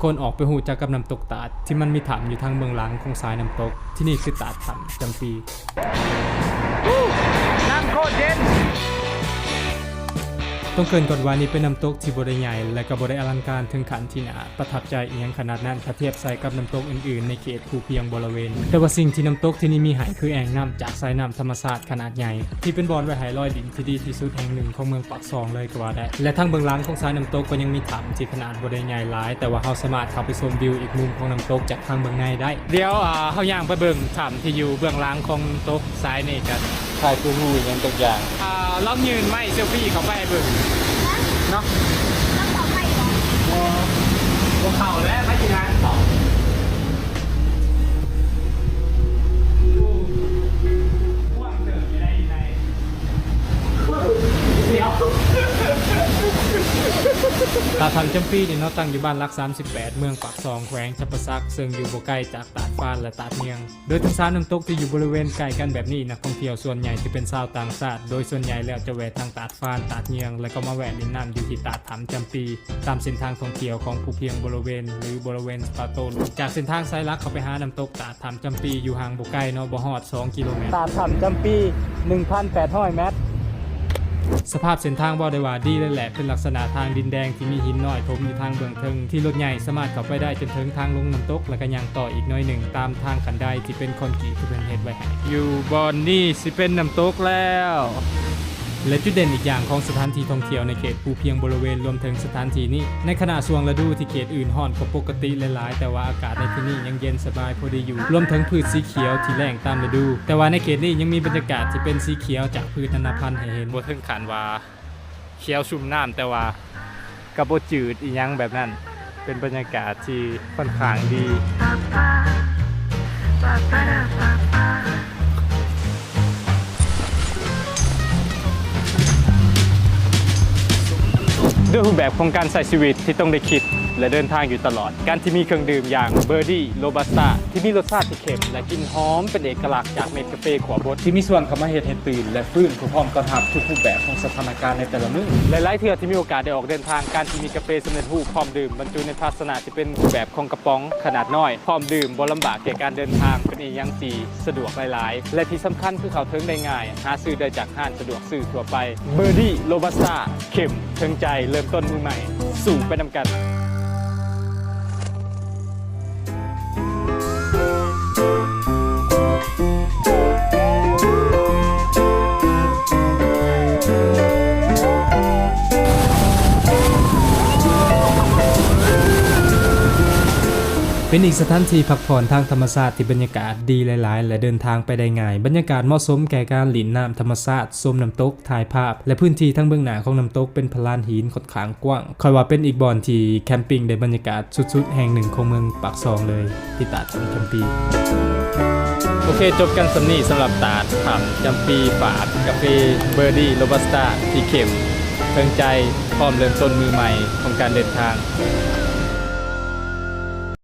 คนออกไปหูจากกับน้ำตกตาดที่มันมีถ้ำอยู่ทางเบื้องหลังของสายน้ำตกที่นี่คือตาดถ้ำจำปีน้ำโคตรเย็นต้องเกินก่อนว่านี่เป็นน้ำตกที่บ่ได้ใหญ่และก็บ่ได้อลังการถึงขั้นที่น่าประทับใจอีหยังขนาดนั้นถ้าเทียบใส่กับน้ำตกอื่นๆในเขตภูเพียงบริเวณแต่ว่าสิ่งที่น้ำตกที่นี่มีให้คือแอ่งน้ำจากสายน้ำธรรมชาติขนาดใหญ่ที่เป็นบ่อนไว้ให้ลอยดินที่ดีที่สุดแห่งหนึ่งของเมืองปากซองเลยก็ว่าได้และทางเบื้องหลังของสายน้ำตกก็ยังมีถ้ำที่ขนาดบ่ได้ใหญ่หลายแต่ว่าเฮาสามารถเข้าไปชมวิวอีกมุมของน้ำตกจากทางเบื้องในได้เดี๋ยวเฮาย่างไปเบิ่งถ้ำที่อยู่เบื้องหลังของน้ำตกสายนี่กันถ่ายคือหูอย่างตัวอย่างลองยืนไม้เซลฟี่เข้าไปเบิ่งเนาะต้องต่อไปเหรอหัวเข่าและพัฒนาต่อว่างเดินไม่ได้ในเดี๋ยวตาดถ้ำจำปีนี่เนาะตั้งอยู่บ้านรัก38เมืองปากซองแขวงชัปซักซึ่งอยู่บ่ไกลจากตาดฟ้านและตาดเมียงโดยทั้งสามน้ำตกที่อยู่บริเวณใกล้กันแบบนี้นักท่องเที่ยวส่วนใหญ่จะเป็นชาวต่างชาติโดยส่วนใหญ่แล้วจะแวะทางตาดฟ้านตาดเมียงแล้วก็มาแวะเล่นน้ำอยู่ที่ตาดถ้ำจำปีตามเส้นทางท่องเที่ยวของภูเพียงบริเวณหรือบริเวณสปาโตนจากเส้นทางสายหลักเข้าไปหาน้ำตกตาดถ้ำจำปีอยู่ห่างบ่ไกลเนาะบ่ฮอด2กิโลเมตรตาดถ้ำจำปี 1,800 เมตรสภาพเส้นทางบ่ได้ว่าดีเลยแหละเป็นลักษณะทางดินแดงที่มีหินน้อยถมอยู่ทางเบื้องเทิงที่รถใหญ่สามารถเข้าไปได้จนถึงทางลงน้ำตกและก็ยังต่ออีกน้อยหนึ่งตามทางขันไดที่เป็นคอนกรีตที่เป็นเฮ็ดไว้ให้อยู่บอนนี่สิเป็นน้ำตกแล้วและจุดเด่นอีกอย่างของสถานที่ท่องเที่ยวในเขตภูเพียงบริเวณรวมถึงสถานที่นี้ในขณะช่วงฤดูที่เขตอื่นร้อนกว่าปกติหลายๆแต่ว่าอากาศในที่นี่ยังเย็นสบายพอดีอยู่รวมถึงพืชสีเขียวที่แล้งตามฤดูแต่ว่าในเขตนี้ยังมีบรรยากาศที่เป็นสีเขียวจากพืชนานาพันธุ์ให้เห็นบ่ถึงขั้นว่าเขียวชุ่มน้ำแต่ว่ากระโบจืดอีหยังแบบนั้นเป็นบรรยากาศที่ค่อนข้างดีด้วยรูปแบบของการใช้ชีวิตที่ต้องได้คิดและเดินทางอยู่ตลอดการที่มีเครื่องดื่มอย่างเบอร์ดี้โรบัสต้าที่มีรสชาติที่เค็มและกลิ่นหอมเป็นเอกลักษณ์จากเม็ดกาแฟขวบดที่มีส่วนเข้ามาเฮ็ดให้ตื่นและฟื้นพร้อมต้อนรับทุกรูปแบบของสถานการณ์ในแต่ละมื้อหลายๆเทื่อที่มีโอกาสได้ออกเดินทางการที่มีกาแฟสำเร็จรูปพร้อมดื่มบรรจุในภาชนะที่เป็นรูปแบบของกระป๋องขนาดน้อยพร้อมดื่มบ่ลำบากแก่การเดินทางเป็นอีกอย่างที่สะดวกหลายๆและที่สำคัญคือเข้าถึงได้ง่ายหาซื้อได้จากห้างสะดวกซื้อทั่วไปเบอร์ดี้โรบัสต้าเข้มถึงใจเริ่มต้นมือใหม่สู่ไปนำกันเป็นอีกสถานที่พักผ่อนทางธรรมชาติที่บรรยากาศดีหลายๆและเดินทางไปได้ง่ายบรรยากาศเหมาะสมแก่การหลินน้ำธรรมชาติชมน้ำตกถ่ายภาพและพื้นที่ทั้งเบื้องหน้าของน้ำตกเป็นพลานหินค่อนข้างกว้างคอยว่าเป็นอีกบ่อนที่แคมปิ้งได้บรรยากาศสุดๆแห่งหนึ่งของเมืองปากซองเลยที่ตาดถ้ำจำปีโอเคจบกันสำนีสำหรับตาดถ้ำจำปีฝาดกาแฟเบอร์ดี้โรบัสต้าที่เข้มเทิงใจพร้อมเริ่มต้นมือใหม่ของการเดินทาง